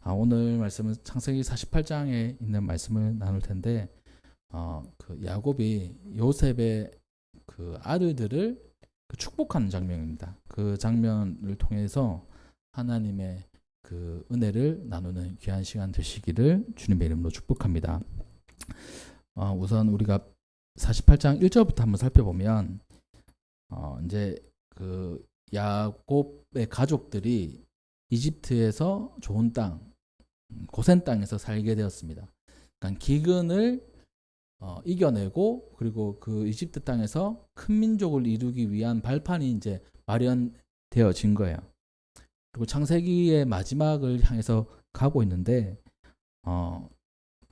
오늘 말씀은 창세기 48장에 있는 말씀을 나눌 텐데, 그 야곱이 요셉의 그 아들들을 축복하는 장면입니다. 그 장면을 통해서 하나님의 그 은혜를 나누는 귀한 시간 되시기를 주님의 이름으로 축복합니다. 우선 우리가 48장 1절부터 한번 살펴보면, 이제 그 야곱의 가족들이 이집트에서 좋은 땅, 고센 땅에서 살게 되었습니다. 그러니까 기근을 이겨내고, 그리고 그 이집트 땅에서 큰 민족을 이루기 위한 발판이 이제 마련되어진 거예요. 그리고 창세기의 마지막을 향해서 가고 있는데,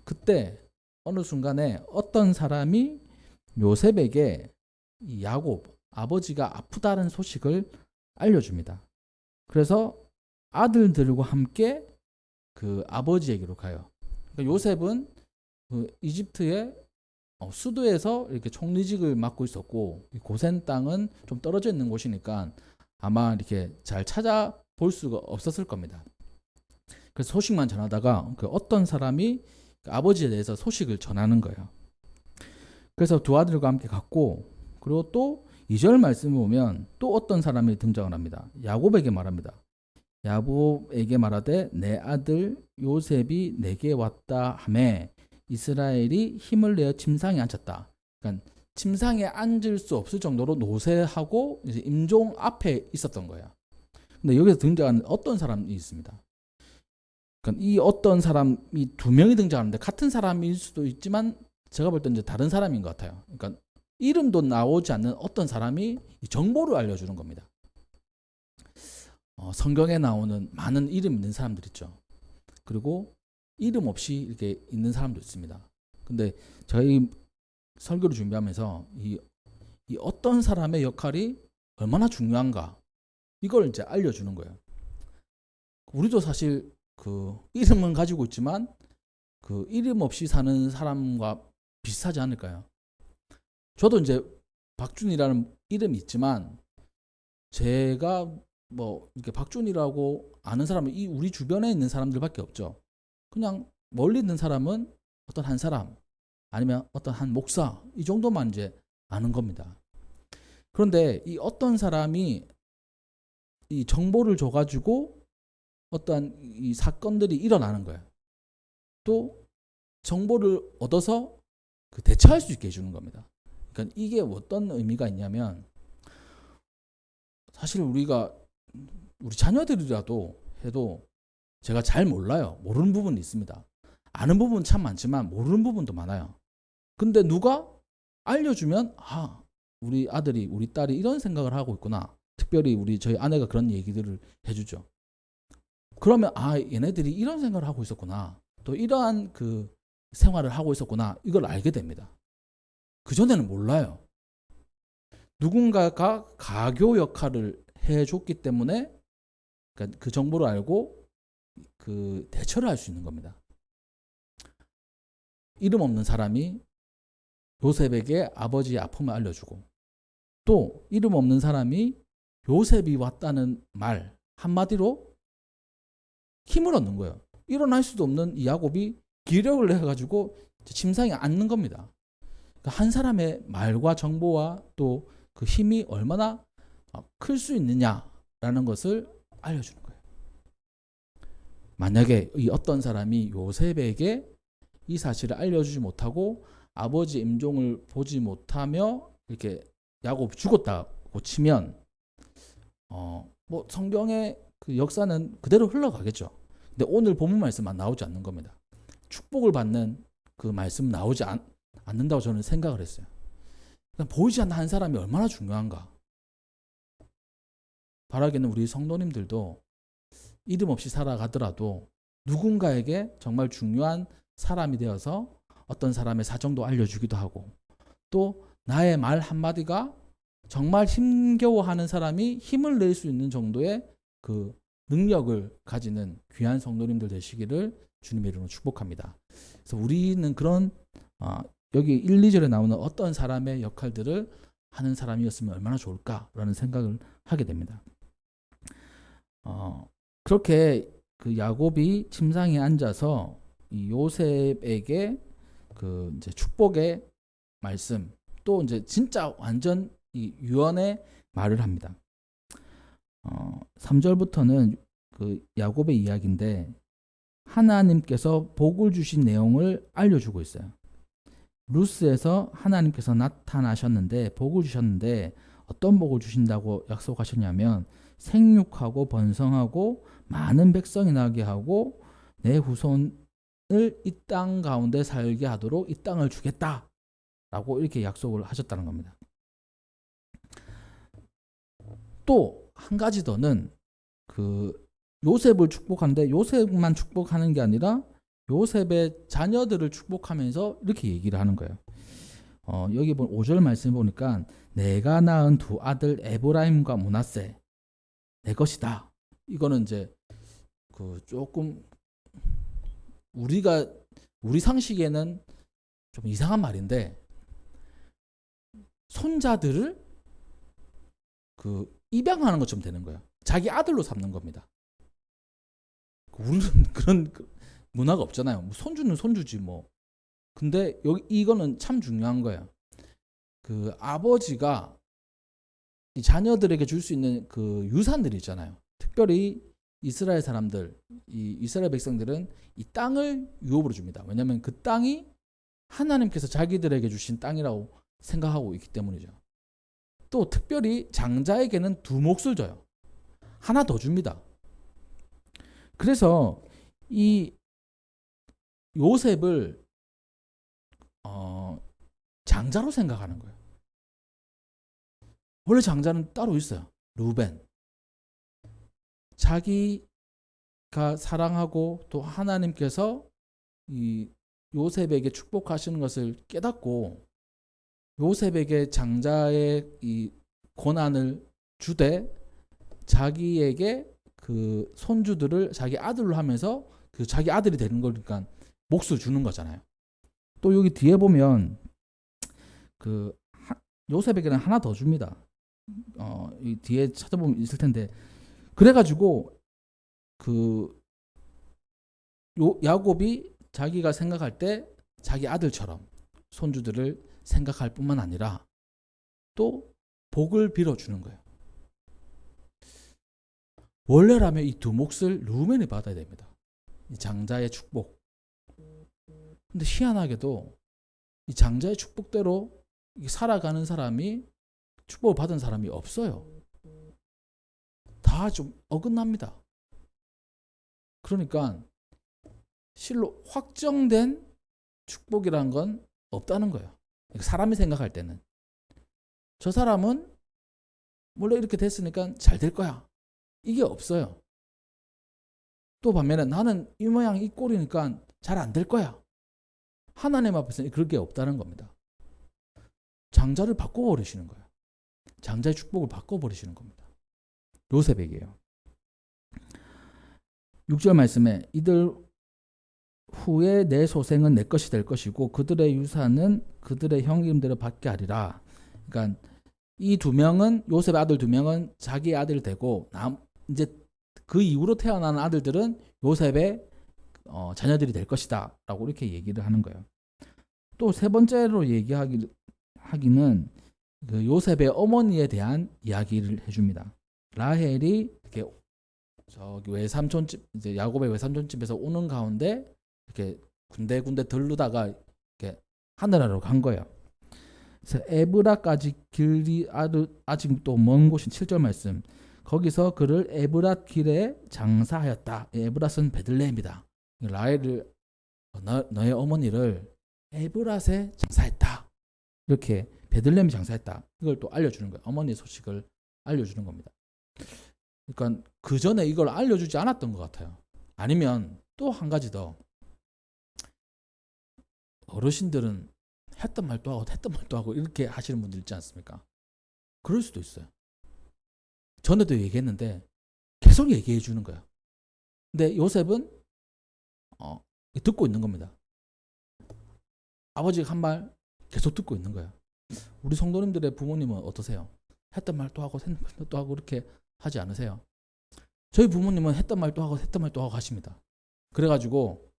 그때 어느 순간에 어떤 사람이 요셉에게 이 야곱 아버지가 아프다는 소식을 알려줍니다. 그래서 아들들과 함께 그 아버지에게로 가요. 그러니까 요셉은 그 이집트의 수도에서 이렇게 총리직을 맡고 있었고, 고센 땅은 좀 떨어져 있는 곳이니까 아마 이렇게 잘 찾아볼 수가 없었을 겁니다. 그래서 소식만 전하다가 그 어떤 사람이 그 아버지에 대해서 소식을 전하는 거예요. 그래서 두 아들과 함께 갔고, 그리고 또 2절 말씀을 보면 또 어떤 사람이 등장을 합니다. 야곱에게 말합니다. 야곱에게 말하되 내 아들 요셉이 내게 왔다 하매 이스라엘이 힘을 내어 침상에 앉혔다. 그러니까 침상에 앉을 수 없을 정도로 노쇠하고 이제 임종 앞에 있었던 거예요. 근데 여기서 등장하는 어떤 사람이 있습니다. 그러니까 이 어떤 사람이 두 명이 등장하는데 같은 사람일 수도 있지만 제가 볼 때 이제 다른 사람인 것 같아요. 그러니까 이름도 나오지 않는 어떤 사람이 정보를 알려주는 겁니다. 성경에 나오는 많은 이름 있는 사람들 있죠. 그리고 이름 없이 이렇게 있는 사람도 있습니다. 근데 제가 이 설교를 준비하면서 이 어떤 사람의 역할이 얼마나 중요한가 이걸 이제 알려주는 거예요. 우리도 사실 그 이름은 가지고 있지만 그 이름 없이 사는 사람과 비슷하지 않을까요? 저도 이제 박준이라는 이름이 있지만 제가 뭐 이렇게 박준이라고 아는 사람은 이 우리 주변에 있는 사람들밖에 없죠. 그냥 멀리 있는 사람은 어떤 한 사람 아니면 어떤 한 목사 이 정도만 이제 아는 겁니다. 그런데 이 어떤 사람이 이 정보를 줘가지고 어떠한 이 사건들이 일어나는 거예요. 또 정보를 얻어서 그 대처할 수 있게 해주는 겁니다. 그러니까 이게 어떤 의미가 있냐면 사실 우리가 우리 자녀들이라도 해도 제가 잘 몰라요. 모르는 부분이 있습니다. 아는 부분은 참 많지만 모르는 부분도 많아요. 근데 누가 알려주면 우리 아들이 우리 딸이 이런 생각을 하고 있구나. 특별히 저희 아내가 그런 얘기들을 해주죠. 그러면 얘네들이 이런 생각을 하고 있었구나. 또 이러한 그 생활을 하고 있었구나. 이걸 알게 됩니다. 그전에는 몰라요. 누군가가 가교 역할을 해줬기 때문에 그러니까 그 정보를 알고 그 대처를 할 수 있는 겁니다. 이름 없는 사람이 요셉에게 아버지의 아픔을 알려주고 또 이름 없는 사람이 요셉이 왔다는 말 한마디로 힘을 얻는 거예요. 일어날 수도 없는 이 야곱이 기력을 내가지고 침상에 앉는 겁니다. 한 사람의 말과 정보와 또 그 힘이 얼마나 클 수 있느냐라는 것을 알려주는 거예요. 만약에 이 어떤 사람이 요셉에게 이 사실을 알려주지 못하고 아버지 임종을 보지 못하며 이렇게 야곱 죽었다고 치면 뭐 성경의 그 역사는 그대로 흘러가겠죠. 근데 오늘 본문 말씀만 나오지 않는 겁니다. 축복을 받는 그 말씀 나오지 않는다고 저는 생각을 했어요. 보이지 않는 한 사람이 얼마나 중요한가. 바라기는 우리 성도님들도 이름 없이 살아가더라도 누군가에게 정말 중요한 사람이 되어서 어떤 사람의 사정도 알려주기도 하고 또 나의 말 한마디가 정말 힘겨워하는 사람이 힘을 낼 수 있는 정도의 그 능력을 가지는 귀한 성도님들 되시기를 주님의 이름으로 축복합니다. 그래서 우리는 그런 여기 1, 2절에 나오는 어떤 사람의 역할들을 하는 사람이었으면 얼마나 좋을까라는 생각을 하게 됩니다. 그렇게 그 야곱이 침상에 앉아서 이 요셉에게 그 이제 축복의 말씀, 또 이제 진짜 완전 이 유언의 말을 합니다. 3절부터는 그 야곱의 이야기인데 하나님께서 복을 주신 내용을 알려주고 있어요. 루스에서 하나님께서 나타나셨는데 복을 주셨는데 어떤 복을 주신다고 약속하셨냐면 생육하고 번성하고 많은 백성이 나게 하고 내 후손을 이 땅 가운데 살게 하도록 이 땅을 주겠다라고 이렇게 약속을 하셨다는 겁니다. 또 한 가지 더는 그 요셉을 축복하는데 요셉만 축복하는 게 아니라 요셉의 자녀들을 축복하면서 이렇게 얘기를 하는 거예요. 여기 5절 말씀 보니까 내가 낳은 두 아들 에브라임과 므낫세 내 것이다. 이거는 이제 그 조금 우리 상식에는 좀 이상한 말인데 손자들을 그 입양하는 것처럼 되는 거예요. 자기 아들로 삼는 겁니다. 우리는 그런 문화가 없잖아요. 뭐 손주는 손주지 뭐. 근데 여기 이거는 참 중요한 거예요. 그 아버지가 이 자녀들에게 줄 수 있는 그 유산들이 있잖아요. 특별히 이스라엘 사람들, 이 이스라엘 백성들은 이 땅을 유업으로 줍니다. 왜냐하면 그 땅이 하나님께서 자기들에게 주신 땅이라고 생각하고 있기 때문이죠. 또 특별히 장자에게는 두 몫을 줘요. 하나 더 줍니다. 그래서 이 요셉을 장자로 생각하는 거예요. 원래 장자는 따로 있어요. 루벤. 자기가 사랑하고 또 하나님께서 이 요셉에게 축복하시는 것을 깨닫고 요셉에게 장자의 이 권한을 주되 자기에게 그 손주들을 자기 아들로 하면서 그 자기 아들이 되는 거니까 몫을 주는 거잖아요. 또 여기 뒤에 보면 그 요셉에게는 하나 더 줍니다. 이 뒤에 찾아보면 있을 텐데 그래가지고 그 야곱이 자기가 생각할 때 자기 아들처럼 손주들을 생각할 뿐만 아니라 또 복을 빌어주는 거예요. 원래라면 이 두 몫을 루벤이 받아야 됩니다. 이 장자의 축복. 근데 희한하게도 이 장자의 축복대로 살아가는 사람이 축복을 받은 사람이 없어요. 다 좀 어긋납니다. 그러니까 실로 확정된 축복이라는 건 없다는 거예요. 사람이 생각할 때는 저 사람은 원래 이렇게 됐으니까 잘 될 거야. 이게 없어요. 또 반면에 나는 이 모양 이 꼴이니까 잘 안 될 거야. 하나님 앞에서는 그럴 게 없다는 겁니다. 장자를 바꿔버리시는 거예요. 장자의 축복을 바꿔버리시는 겁니다. 요셉에게요. 6절 말씀에 이들 후에 내 소생은 내 것이 될 것이고 그들의 유산은 그들의 형 이름대로 받게 하리라. 그러니까 이 두 명은 요셉의 아들 두 명은 자기 아들 되고 이제 그 이후로 태어나는 아들들은 요셉의 자녀들이 될 것이다라고 이렇게 얘기를 하는 거예요. 또 세 번째로 얘기하기는 그 요셉의 어머니에 대한 이야기를 해줍니다. 라헬이 이렇게 저기 외삼촌집 이제 야곱의 외삼촌집에서 오는 가운데 이렇게 군데군데 들르다가 이렇게 하늘나라로 간 거예요. 그래서 에브라까지 길이 아직 또 먼 곳인 7절 말씀. 거기서 그를 에브랏 길에 장사하였다. 에브랏은 베들레헴이다. 라헬을 너의 어머니를 에브랏에 장사했다. 이렇게 베들레헴에 장사했다. 이걸 또 알려주는 거예요. 어머니의 소식을 알려주는 겁니다. 그러니까 그 전에 이걸 알려주지 않았던 것 같아요. 아니면 또 한 가지 더 어르신들은 했던 말도 하고 이렇게 하시는 분들 있지 않습니까? 그럴 수도 있어요. 전에도 얘기했는데 계속 얘기해 주는 거예요. 근데 요셉은 듣고 있는 겁니다. 아버지가 한 말 계속 듣고 있는 거예요. 우리 성도님들의 부모님은 어떠세요? 했던 말 또 하고 했던 말 또 하고 이렇게 하지 않으세요? 저희 부모님은 했던 말 또 하고 했던 말 또 하고 하십니다. 그래가지고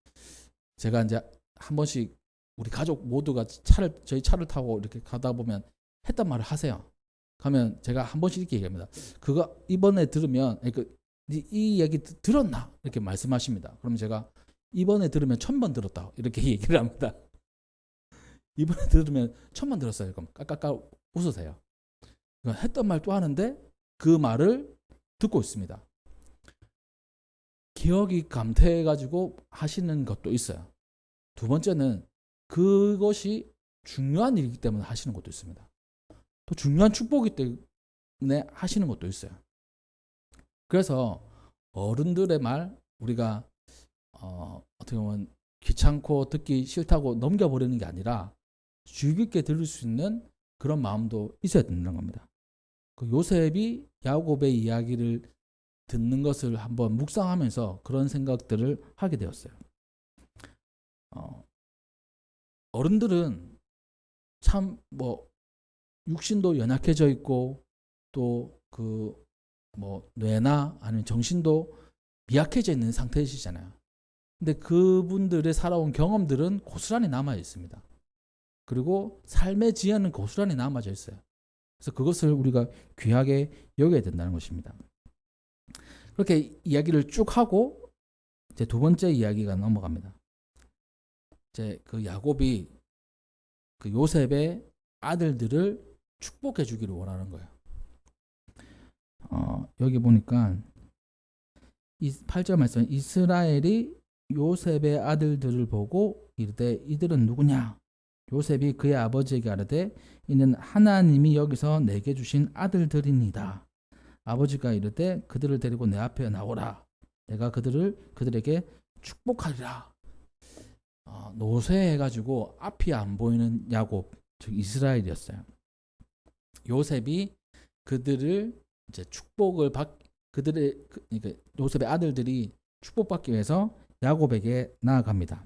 제가 이제 한 번씩 우리 가족 모두가 저희 차를 타고 이렇게 가다 보면 했던 말을 하세요. 가면 제가 한 번씩 이렇게 얘기합니다. 그거 이번에 들으면 이 얘기 들었나? 이렇게 말씀하십니다. 그럼 제가 이번에 들으면 1000번 들었다. 이렇게 얘기를 합니다. 이번에 들으면 1000번 들었어요. 그럼 까까까 웃으세요. 했던 말 또 하는데 그 말을 듣고 있습니다. 기억이 감퇴해가지고 하시는 것도 있어요. 두 번째는 그것이 중요한 일이기 때문에 하시는 것도 있습니다. 또 중요한 축복이기 때문에 하시는 것도 있어요. 그래서 어른들의 말 우리가 어떻게 보면 귀찮고 듣기 싫다고 넘겨버리는 게 아니라 주의 깊게 들을 수 있는 그런 마음도 있어야 된다는 겁니다. 그 요셉이 야곱의 이야기를 듣는 것을 한번 묵상하면서 그런 생각들을 하게 되었어요. 어른들은 참 육신도 연약해져 있고 또 뇌나 아니면 정신도 미약해져 있는 상태이시잖아요. 근데 그분들의 살아온 경험들은 고스란히 남아 있습니다. 그리고 삶의 지혜는 고스란히 남아져 있어요. 그래서 그것을 우리가 귀하게 여겨야 된다는 것입니다. 그렇게 이야기를 쭉 하고 이제 두 번째 이야기가 넘어갑니다. 이제 그 야곱이 그 요셉의 아들들을 축복해 주기를 원하는 거예요. 여기 보니까 8절 말씀, 이스라엘이 요셉의 아들들을 보고 이르되 이들은 누구냐? 요셉이 그의 아버지에게 아뢰되 이는 하나님이 여기서 내게 주신 아들들이니이다. 아버지가 이르되 그들을 데리고 내 앞에 나오라. 내가 그들에게 축복하리라. 노쇠해가지고 앞이 안 보이는 야곱, 즉 이스라엘이었어요. 요셉이 그들을 이제 그러니까 요셉의 아들들이 축복받기 위해서 야곱에게 나아갑니다.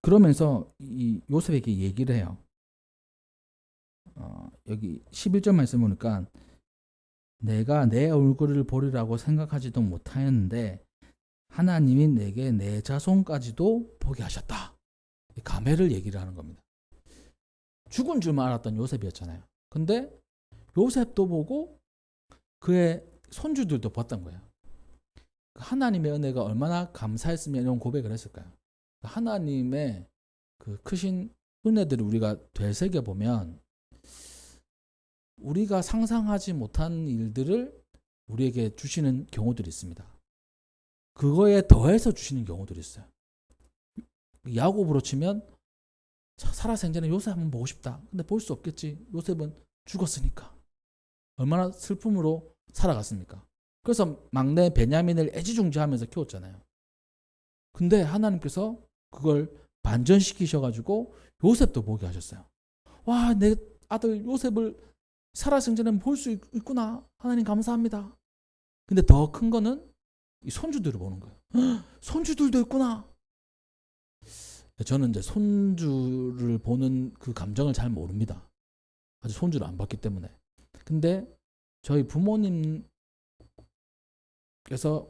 그러면서 이 요셉에게 얘기를 해요. 여기 11절 말씀 보니까 내가 내 얼굴을 보리라고 생각하지도 못하였는데 하나님이 내게 내 자손까지도 보게 하셨다. 가매를 얘기를 하는 겁니다. 죽은 줄만 알았던 요셉이었잖아요. 근데 요셉도 보고 그의 손주들도 봤던 거예요. 하나님의 은혜가 얼마나 감사했으면 이런 고백을 했을까요? 하나님의 그 크신 은혜들을 우리가 되새겨보면 우리가 상상하지 못한 일들을 우리에게 주시는 경우들이 있습니다. 그거에 더해서 주시는 경우들이 있어요. 야곱으로 치면 살아생전에 요셉 한번 보고 싶다. 근데 볼 수 없겠지. 요셉은 죽었으니까. 얼마나 슬픔으로 살아갔습니까? 그래서 막내 베냐민을 애지중지하면서 키웠잖아요. 근데 하나님께서 그걸 반전시키셔가지고 요셉도 보게 하셨어요. 와, 내 아들 요셉을 살아생전에 볼 수 있구나. 하나님 감사합니다. 근데 더 큰 거는 이 손주들을 보는 거예요. 손주들도 있구나. 저는 이제 손주를 보는 그 감정을 잘 모릅니다. 아직 손주를 안 봤기 때문에. 근데 저희 부모님께서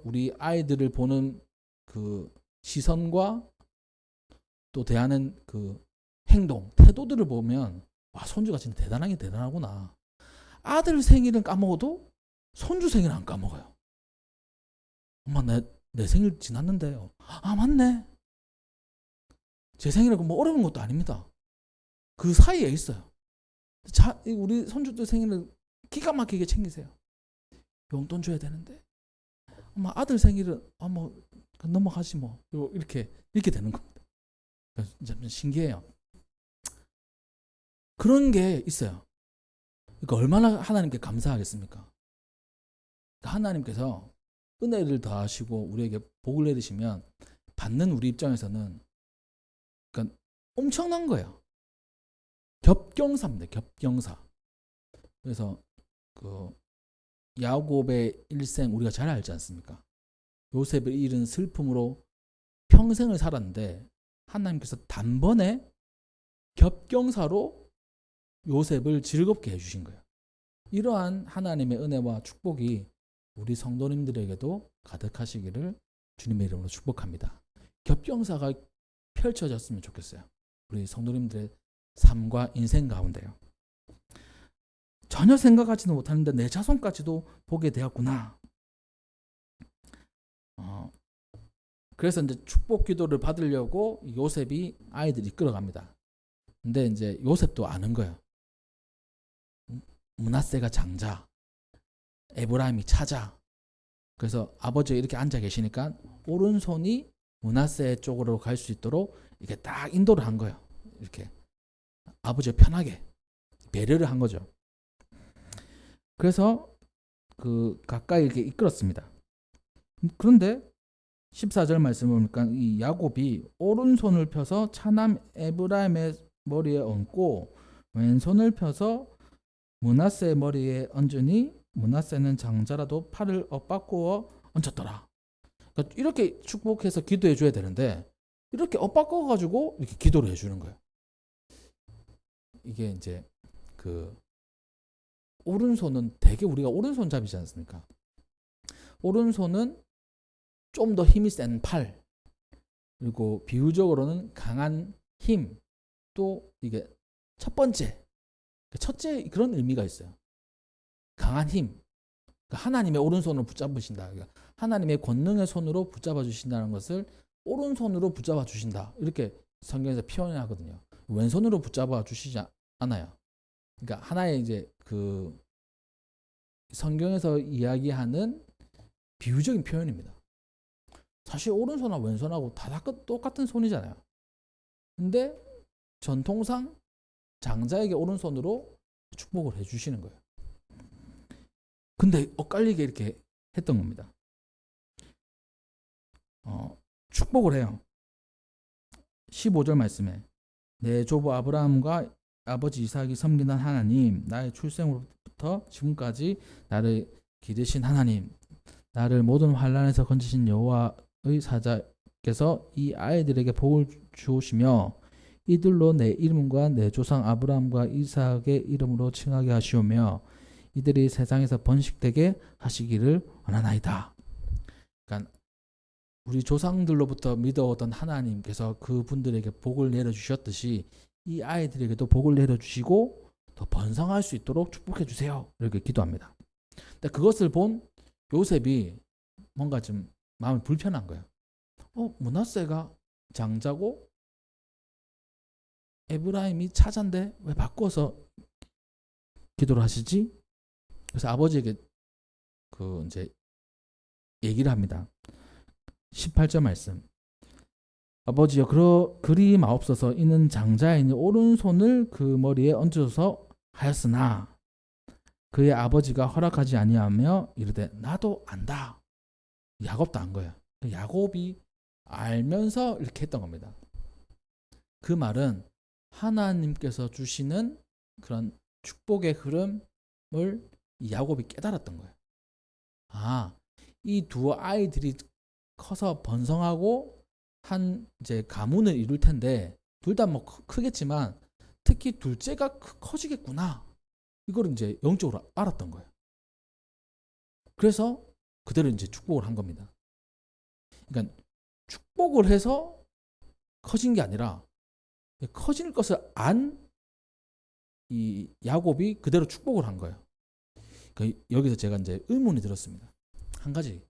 우리 아이들을 보는 그 시선과 또 대하는 그 행동, 태도들을 보면 와, 손주가 진짜 대단하긴 대단하구나. 아들 생일은 까먹어도 손주 생일은 안 까먹어요. 엄마 내 생일 지났는데요. 아, 맞네. 제 생일은 뭐 어려운 것도 아닙니다. 그 사이에 있어요. 우리 손주들 생일은 기가 막히게 챙기세요. 용돈 줘야 되는데. 엄마 아들 생일은 뭐 넘어가지 뭐. 이렇게 되는 겁니다. 진짜 신기해요. 그런 게 있어요. 그러니까 얼마나 하나님께 감사하겠습니까? 하나님께서 은혜를 더하시고 우리에게 복을 내리시면 받는 우리 입장에서는 그러니까 엄청난 거예요. 겹경사입니다. 겹경사. 그래서 그 야곱의 일생 우리가 잘 알지 않습니까? 요셉을 잃은 슬픔으로 평생을 살았는데 하나님께서 단번에 겹경사로 요셉을 즐겁게 해주신 거예요. 이러한 하나님의 은혜와 축복이 우리 성도님들에게도 가득하시기를 주님의 이름으로 축복합니다. 겹경사가 펼쳐졌으면 좋겠어요. 우리 성도님들의 삶과 인생 가운데요. 전혀 생각하지도 못하는데 내 자손까지도 보게 되었구나. 그래서 이제 축복 기도를 받으려고 요셉이 아이들 이끌어갑니다. 근데 이제 요셉도 아는 거예요. 므낫세가 장자, 에브라임이 차자. 그래서 아버지가 이렇게 앉아 계시니까 오른손이 므낫세 쪽으로 갈 수 있도록 이렇게 딱 인도를 한 거예요. 이렇게 아버지가 편하게 배려를 한 거죠. 그래서 가까이 이렇게 이끌었습니다. 그런데 14절 말씀을 보니까 이 야곱이 오른손을 펴서 차남 에브라임의 머리에 얹고 왼손을 펴서 므낫세의 머리에 얹으니 므낫세는 장자라도 팔을 엇바꾸어 얹었더라. 그러니까 이렇게 축복해서 기도해 줘야 되는데 이렇게 엇바꿔 가지고 이렇게 기도를 해 주는 거예요. 이게 이제 오른손은 되게 우리가 오른손잡이지 않습니까? 오른손은 좀 더 힘이 센 팔, 그리고 비유적으로는 강한 힘, 또 이게 첫째 그런 의미가 있어요. 강한 힘. 하나님의 오른손을 붙잡으신다. 하나님의 권능의 손으로 붙잡아 주신다는 것을 오른손으로 붙잡아 주신다. 이렇게 성경에서 표현하거든요. 왼손으로 붙잡아 주시지 않아요. 그러니까 하나의 이제 성경에서 이야기하는 비유적인 표현입니다. 사실 오른손하고 왼손하고 다 똑같은 손이잖아요. 근데 전통상 장자에게 오른손으로 축복을 해주시는 거예요. 근데 엇갈리게 이렇게 했던 겁니다. 축복을 해요. 15절 말씀에 내 조부 아브라함과 아버지 이삭이 섬기는 하나님, 나의 출생으로부터 지금까지 나를 기르신 하나님, 나를 모든 환난에서 건지신 여호와의 사자께서 이 아이들에게 복을 주시며 이들로 내 이름과 내 조상 아브라함과 이삭의 이름으로 칭하게 하시오며 이들이 세상에서 번식되게 하시기를 원하나이다. 그러니까 우리 조상들로부터 믿어오던 하나님께서 그분들에게 복을 내려주셨듯이 이 아이들에게도 복을 내려주시고 더 번성할 수 있도록 축복해 주세요. 이렇게 기도합니다. 근데 그것을 본 요셉이 뭔가 좀 마음이 불편한 거예요. 므낫세가 장자고 에브라임이 차자인데 왜 바꿔서 기도를 하시지? 그래서 아버지에게 이제 얘기를 합니다. 18절 말씀. 아버지여 그리 마옵소서. 이는 장자이니 오른손을 그 머리에 얹어서 하였으나 그의 아버지가 허락하지 아니하며 이르되 나도 안다. 야곱도 안 거예요. 야곱이 알면서 이렇게 했던 겁니다. 그 말은 하나님께서 주시는 그런 축복의 흐름을 야곱이 깨달았던 거예요. 이 두 아이들이 커서 번성하고 한 이제 가문을 이룰 텐데 둘 다 뭐 크겠지만 특히 둘째가 커지겠구나. 이걸 이제 영적으로 알았던 거예요. 그래서 그대로 이제 축복을 한 겁니다. 그러니까 축복을 해서 커진 게 아니라 커질 것을 안 이 야곱이 그대로 축복을 한 거예요. 그러니까 여기서 제가 이제 의문이 들었습니다. 한 가지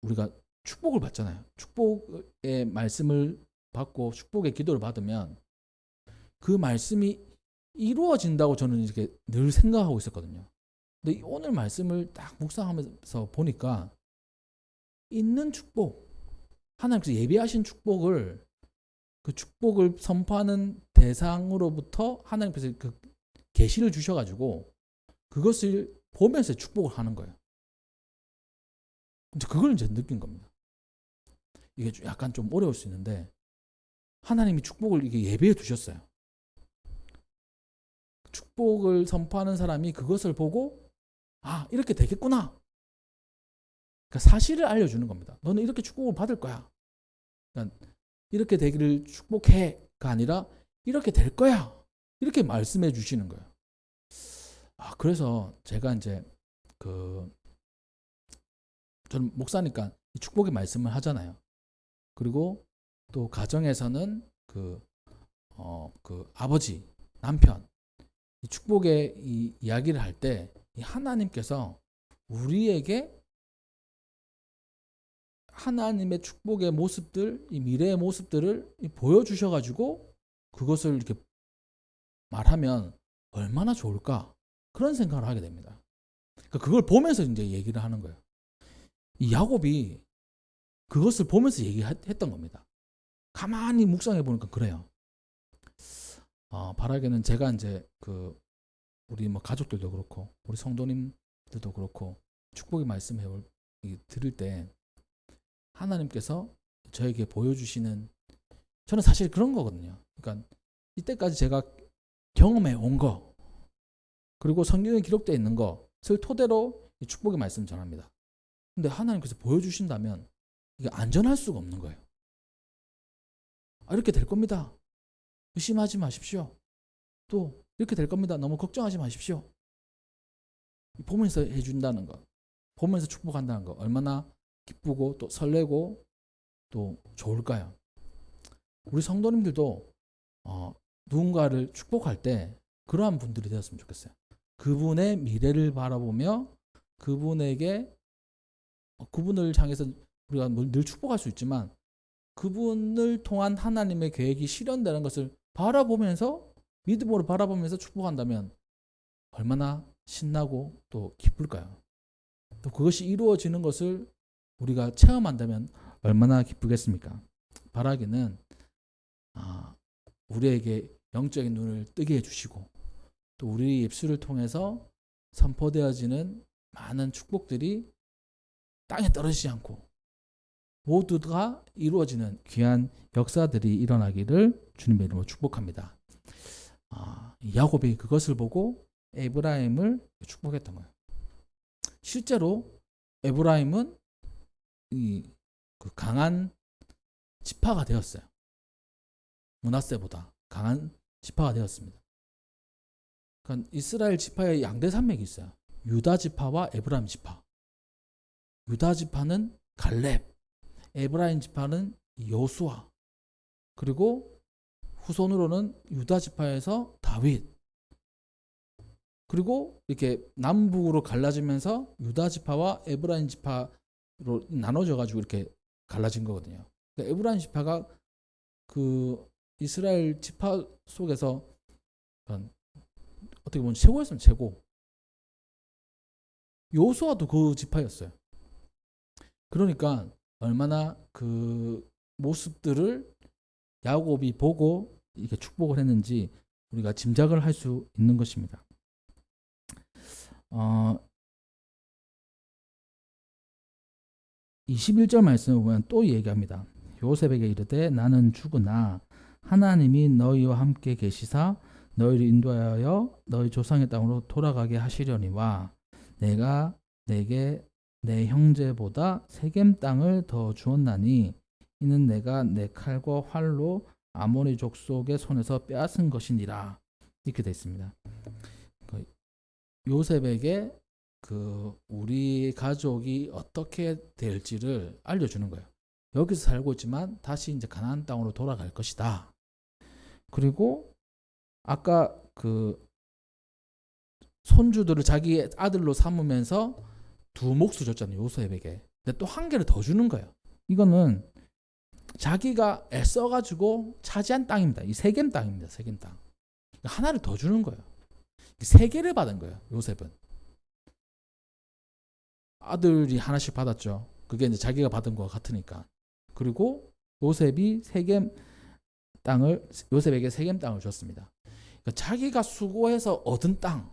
우리가 축복을 받잖아요. 축복의 말씀을 받고 축복의 기도를 받으면 그 말씀이 이루어진다고 저는 이렇게 늘 생각하고 있었거든요. 근데 오늘 말씀을 딱 묵상하면서 보니까 있는 축복, 하나님께서 예비하신 축복을 그 축복을 선포하는 대상으로부터 하나님께서 그 계시를 주셔가지고 그것을 보면서 축복을 하는 거예요. 이제 그걸 이제 느낀 겁니다. 이게 약간 좀 어려울 수 있는데 하나님이 축복을 이게 예배해 두셨어요. 축복을 선포하는 사람이 그것을 보고 이렇게 되겠구나. 그러니까 사실을 알려주는 겁니다. 너는 이렇게 축복을 받을 거야. 그러니까 이렇게 되기를 축복해가 아니라 이렇게 될 거야. 이렇게 말씀해 주시는 거예요. 그래서 제가 이제 그 저는 목사니까 이 축복의 말씀을 하잖아요. 그리고 또 가정에서는 그 아버지, 남편, 이 축복의 이 이야기를 할 때 하나님께서 우리에게 하나님의 축복의 모습들, 이 미래의 모습들을 보여주셔가지고 그것을 이렇게 말하면 얼마나 좋을까? 그런 생각을 하게 됩니다. 그러니까 그걸 보면서 이제 얘기를 하는 거예요. 이 야곱이 그것을 보면서 얘기했던 겁니다. 가만히 묵상해 보니까 그래요. 바라기는 제가 이제 우리 뭐 가족들도 그렇고 우리 성도님들도 그렇고 축복의 말씀을 들을 때 하나님께서 저에게 보여주시는, 저는 사실 그런 거거든요. 그러니까 이때까지 제가 경험해 온 거, 그리고 성경에 기록되어 있는 것을 토대로 이 축복의 말씀 전합니다. 근데 하나님께서 보여주신다면 이게 안전할 수가 없는 거예요. 이렇게 될 겁니다. 의심하지 마십시오. 또 이렇게 될 겁니다. 너무 걱정하지 마십시오. 보면서 해준다는 것, 보면서 축복한다는 것, 얼마나 기쁘고 또 설레고 또 좋을까요? 우리 성도님들도 누군가를 축복할 때 그러한 분들이 되었으면 좋겠어요. 그분의 미래를 바라보며 그분을 향해서 우리가 늘 축복할 수 있지만 그분을 통한 하나님의 계획이 실현되는 것을 바라보면서, 믿음으로 바라보면서 축복한다면 얼마나 신나고 또 기쁠까요? 또 그것이 이루어지는 것을 우리가 체험한다면 얼마나 기쁘겠습니까? 바라기는 우리에게 영적인 눈을 뜨게 해주시고 또 우리 입술을 통해서 선포되어지는 많은 축복들이 땅에 떨어지지 않고 모두가 이루어지는 귀한 역사들이 일어나기를 주님의 이름으로 축복합니다. 야곱이 그것을 보고 에브라임을 축복했던 거예요. 실제로 에브라임은 그 강한 지파가 되었어요. 므낫세보다 강한 지파가 되었습니다. 그러니까 이스라엘 지파의 양대 산맥이 있어요. 유다 지파와 에브라임 지파. 유다 지파는 갈렙, 에브라임 지파는 여호수아, 그리고 후손으로는 유다 지파에서 다윗, 그리고 이렇게 남북으로 갈라지면서 유다 지파와 에브라임 지파로 나눠져 가지고 이렇게 갈라진 거거든요. 그러니까 에브라임 지파가 그 이스라엘 지파 속에서 어떻게 보면 최고였으면 최고. 여호수아도 그 지파였어요. 그러니까 얼마나 그 모습들을 야곱이 보고 이렇게 축복을 했는지 우리가 짐작을 할 수 있는 것입니다. 21절 말씀을 보면 또 얘기합니다. 요셉에게 이르되 나는 죽으나 하나님이 너희와 함께 계시사 너희를 인도하여 너희 조상의 땅으로 돌아가게 하시려니와 내가 내게 내 형제보다 세겜 땅을 더 주었나니 이는 내가 내 칼과 활로 아모리 족속의 손에서 빼앗은 것이니라. 이렇게 되어 있습니다. 요셉에게 우리 가족이 어떻게 될지를 알려주는 거예요. 여기서 살고 있지만 다시 이제 가나안 땅으로 돌아갈 것이다. 그리고 아까 손주들을 자기 아들로 삼으면서 두 몫을 줬잖아요. 요셉에게. 근데 또 한 개를 더 주는 거예요. 이거는 자기가 애써가지고 차지한 땅입니다. 이 세겜 땅입니다. 세겜 땅. 하나를 더 주는 거예요. 세 개를 받은 거예요. 요셉은. 아들이 하나씩 받았죠. 그게 이제 자기가 받은 거와 같으니까. 그리고 요셉에게 세겜 땅을 줬습니다. 그러니까 자기가 수고해서 얻은 땅,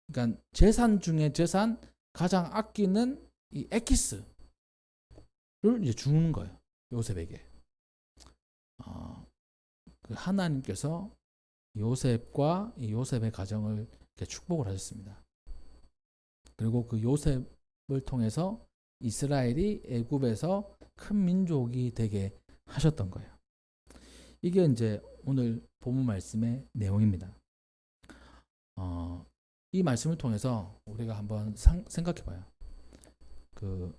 그러니까 재산 중에 재산, 가장 아끼는 이 에키스를 이제 주는 거예요. 요셉에게. 하나님께서 요셉과 이 요셉의 가정을 축복을 하셨습니다. 그리고 그 요셉을 통해서 이스라엘이 애굽에서 큰 민족이 되게 하셨던 거예요. 이게 이제 오늘 본문 말씀의 내용입니다. 이 말씀을 통해서 우리가 한번 생각해 봐요. 그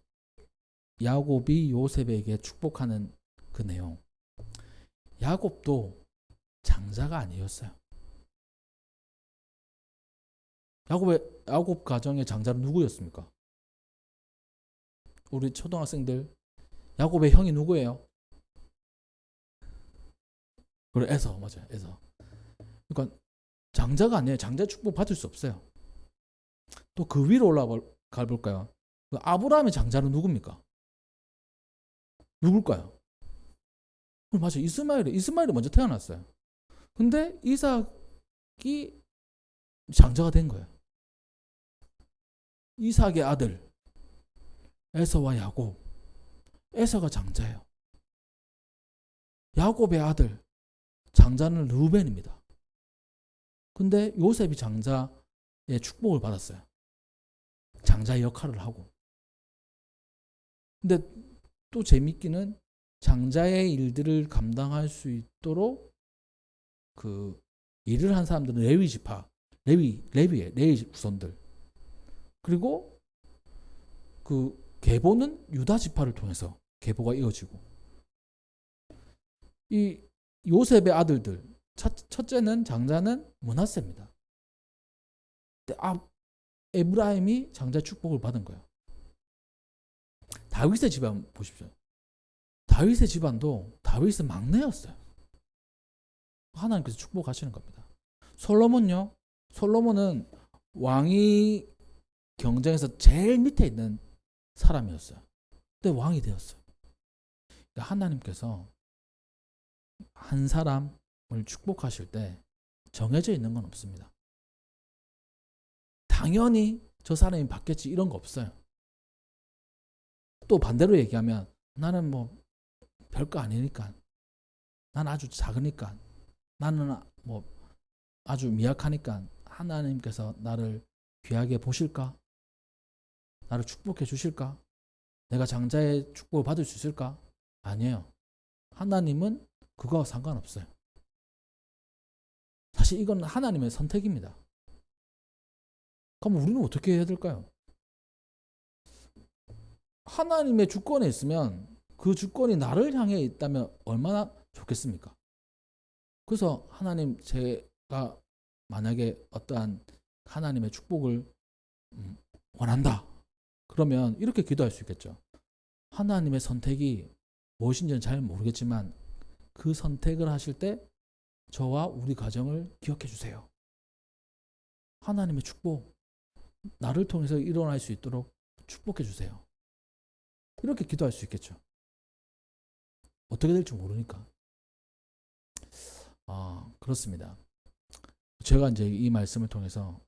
야곱이 요셉에게 축복하는 그 내용. 야곱도 장자가 아니었어요. 야곱 가정의 장자는 누구였습니까? 우리 초등학생들, 야곱의 형이 누구예요? 그래, 에서. 맞아요, 에서. 그러니까 장자가 아니에요. 장자 축복 받을 수 없어요. 또 그 위로 올라가 볼까요? 그 아브라함의 장자는 누굽니까? 누굴까요? 맞아요. 이스마엘이 먼저 태어났어요. 근데 이삭이 장자가 된 거예요. 이삭의 아들 에서와 야곱. 에서가 장자예요. 야곱의 아들 장자는 르우벤입니다. 근데 요셉이 장자의 축복을 받았어요. 장자의 역할을 하고. 근데 또 재밌기는 장자의 일들을 감당할 수 있도록 그 일을 한 사람들은 레위 지파, 레위 후손들. 그리고 그 계보는 유다 지파를 통해서 계보가 이어지고. 이 요셉의 아들들, 첫째는 장자는 므낫세입니다. 에브라임이 장자 축복을 받은 거예요. 다윗의 집안 보십시오. 다윗의 집안도 다윗은 막내였어요. 하나님께서 축복하시는 겁니다. 솔로몬요. 솔로몬은 왕위 경쟁에서 제일 밑에 있는 사람이었어요. 근데 왕이 되었어요. 그러니까 하나님께서 한 사람을 축복하실 때 정해져 있는 건 없습니다. 당연히 저 사람이 받겠지 이런 거 없어요. 또 반대로 얘기하면 나는 뭐 별거 아니니까, 난 아주 작으니까, 나는 뭐 아주 미약하니까 하나님께서 나를 귀하게 보실까? 나를 축복해 주실까? 내가 장자의 축복을 받을 수 있을까? 아니에요. 하나님은 그거와 상관없어요. 사실 이건 하나님의 선택입니다. 그럼 우리는 어떻게 해야 될까요? 하나님의 주권에 있으면 그 주권이 나를 향해 있다면 얼마나 좋겠습니까? 그래서 하나님, 제가 만약에 어떠한 하나님의 축복을 원한다. 그러면 이렇게 기도할 수 있겠죠. 하나님의 선택이 무엇인지는 잘 모르겠지만 그 선택을 하실 때 저와 우리 가정을 기억해 주세요. 하나님의 축복, 나를 통해서 일어날 수 있도록 축복해 주세요. 이렇게 기도할 수 있겠죠. 어떻게 될지 모르니까. 그렇습니다. 제가 이제 이 말씀을 통해서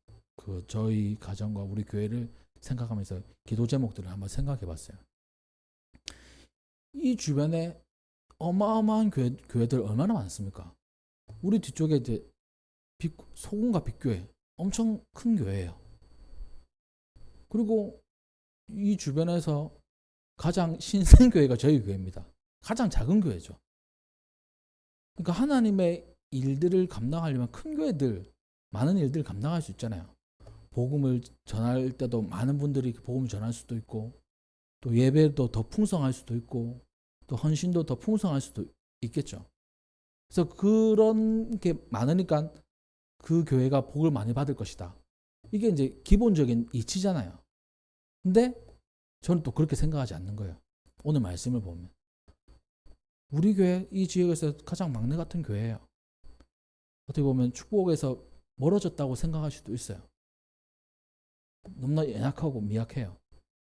저희 가정과 우리 교회를 생각하면서 기도 제목들을 한번 생각해 봤어요. 이 주변에 어마어마한 교회들 얼마나 많습니까? 우리 뒤쪽에 이제 소금과 빛교회, 엄청 큰 교회예요. 그리고 이 주변에서 가장 신생교회가 저희 교회입니다. 가장 작은 교회죠. 그러니까 하나님의 일들을 감당하려면 큰 교회들, 많은 일들을 감당할 수 있잖아요. 복음을 전할 때도 많은 분들이 복음을 전할 수도 있고, 또 예배도 더 풍성할 수도 있고, 또 헌신도 더 풍성할 수도 있겠죠. 그래서 그런 게 많으니까 그 교회가 복을 많이 받을 것이다. 이게 이제 기본적인 이치잖아요. 근데 저는 또 그렇게 생각하지 않는 거예요. 오늘 말씀을 보면. 우리 교회, 이 지역에서 가장 막내 같은 교회예요. 어떻게 보면 축복에서 멀어졌다고 생각할 수도 있어요. 너무나 연약하고 미약해요.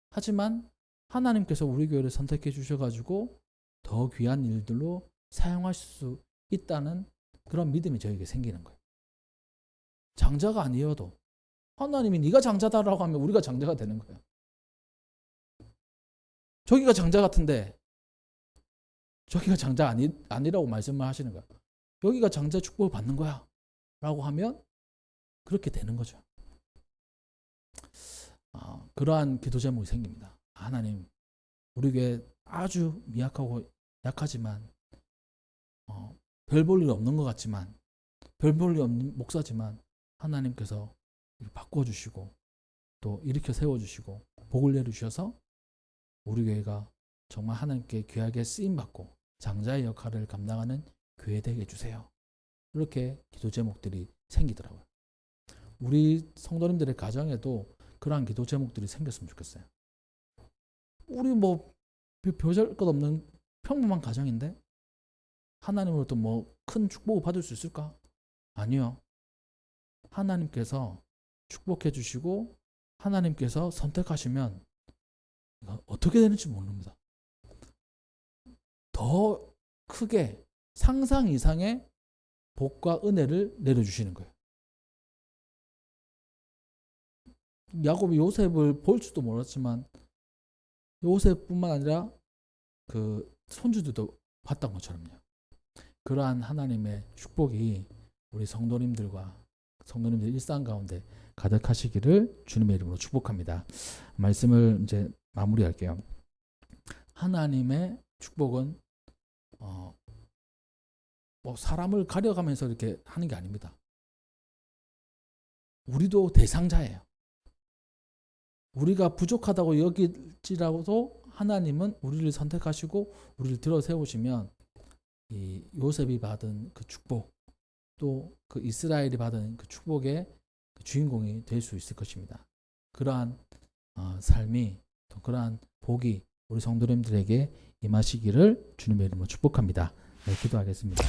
하지만 하나님께서 우리 교회를 선택해 주셔가지고 더 귀한 일들로 사용하실 수 있다는 그런 믿음이 저에게 생기는 거예요. 장자가 아니어도 하나님이 네가 장자다라고 하면 우리가 장자가 되는 거예요. 저기가 장자 같은데 저기가 장자 아니라고 말씀을 하시는 거야. 여기가 장자 축복을 받는 거야 라고 하면 그렇게 되는 거죠. 그러한 기도 제목이 생깁니다. 하나님, 우리 교회 아주 미약하고 약하지만 별 볼 일 없는 것 같지만 별 볼 일 없는 목사지만 하나님께서 바꿔주시고 또 일으켜 세워주시고 복을 내려주셔서 우리 교회가 정말 하나님께 귀하게 쓰임받고 장자의 역할을 감당하는 교회 되게 해주세요. 이렇게 기도 제목들이 생기더라고요. 우리 성도님들의 가정에도 그러한 기도 제목들이 생겼으면 좋겠어요. 우리 뭐 별것 없는 평범한 가정인데 하나님으로부터 뭐 큰 축복을 받을 수 있을까? 아니요. 하나님께서 축복해 주시고 하나님께서 선택하시면 어떻게 되는지 모릅니다. 더 크게 상상 이상의 복과 은혜를 내려주시는 거예요. 야곱이 요셉을 볼 수도 몰랐지만 요셉뿐만 아니라 그 손주들도 봤던 것처럼요. 그러한 하나님의 축복이 우리 성도님들과 성도님들 일상 가운데 가득하시기를 주님의 이름으로 축복합니다. 말씀을 이제 마무리할게요. 하나님의 축복은 뭐 사람을 가려가면서 이렇게 하는 게 아닙니다. 우리도 대상자예요. 우리가 부족하다고 여길지라도 하나님은 우리를 선택하시고 우리를 들어 세우시면 이 요셉이 받은 그 축복 또 그 이스라엘이 받은 그 축복의 그 주인공이 될 수 있을 것입니다. 그러한 삶이 또 그러한 복이 우리 성도님들에게 임하시기를 주님의 이름으로 축복합니다. 네, 기도하겠습니다.